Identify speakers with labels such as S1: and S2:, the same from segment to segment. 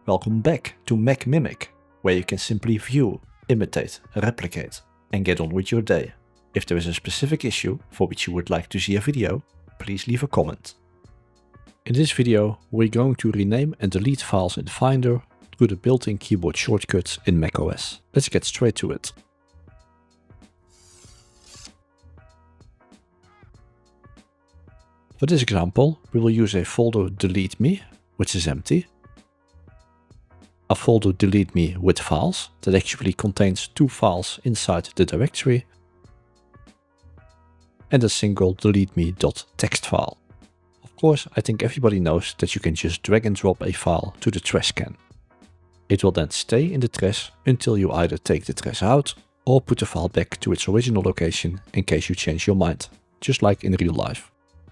S1: Welcome back to MACMIMIC, where you can simply view, imitate, replicate, and get on with your day. If there is a specific issue for which you would like to see a video, please leave a comment. In this video, we're going to rename and delete files in Finder through the built-in keyboard shortcuts in macOS. Let's get straight to it. For this example, we will use a folder delete me, which is empty, a folder delete me with files that actually contains 2 files inside the directory, and a single delete me.txt file. Of course, I think everybody knows that you can just drag and drop a file to the trash can. It will then stay in the trash until you either take the trash out or put the file back to its original location in case you change your mind, just like in real life.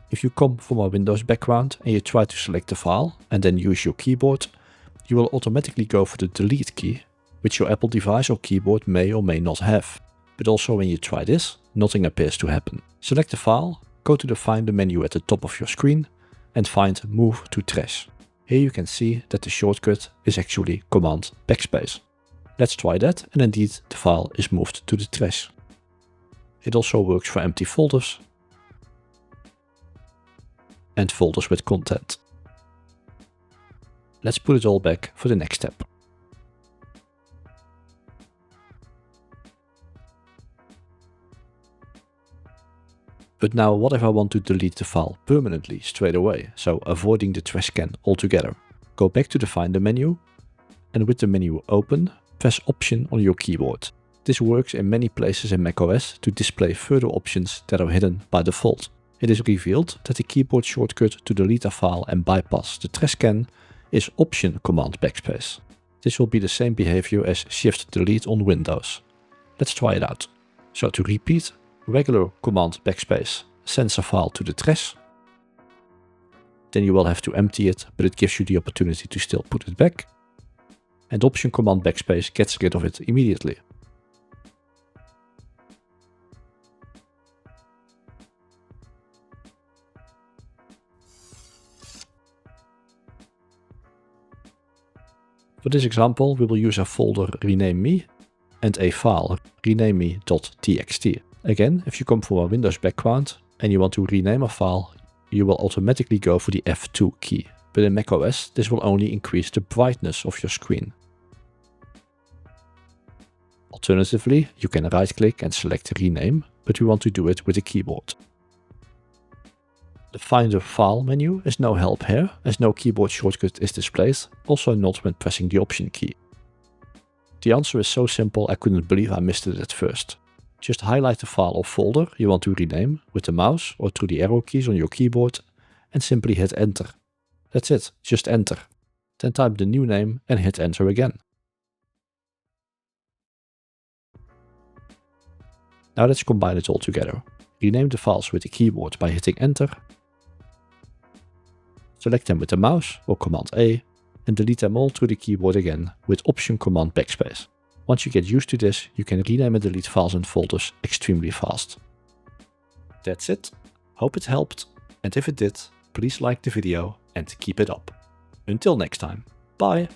S1: If you come from a Windows background and you try to select the file and then use your keyboard, you will automatically go for the delete key, which your Apple device or keyboard may or may not have. But also when you try this, nothing appears to happen. Select the file, go to the Finder menu at the top of your screen and find Move to Trash. Here you can see that the shortcut is actually Command+Backspace. Let's try that, and indeed the file is moved to the trash. It also works for empty folders and folders with content. Let's put it all back for the next step. But now what if I want to delete the file permanently straight away, so avoiding the trash can altogether? Go back to the Finder menu, and with the menu open, press Option on your keyboard. This works in many places in macOS to display further options that are hidden by default. It is revealed that the keyboard shortcut to delete a file and bypass the trash can is Option Command+Backspace. This will be the same behavior as Shift Delete on Windows. Let's try it out. So to repeat, regular Command+Backspace sends a file to the trash. Then you will have to empty it, but it gives you the opportunity to still put it back. And Option Command+Backspace gets rid of it immediately. For this example, we will use a folder rename me and a file rename me.txt. Again, if you come from a Windows background and you want to rename a file, you will automatically go for the F2 key. But in macOS, this will only increase the brightness of your screen. Alternatively, you can right-click and select rename, but we want to do it with the keyboard. The Finder File menu is no help here, as no keyboard shortcut is displayed, also not when pressing the Option key. The answer is so simple I couldn't believe I missed it at first. Just highlight the file or folder you want to rename with the mouse or through the arrow keys on your keyboard and simply hit Enter. That's it, just Enter. Then type the new name and hit Enter again. Now let's combine it all together. Rename the files with the keyboard by hitting Enter. Select them with the mouse or Command A and delete them all through the keyboard again with Option Command+Backspace. Once you get used to this, you can rename and delete files and folders extremely fast. That's it. Hope it helped, and if it did, please like the video and keep it up. Until next time, bye!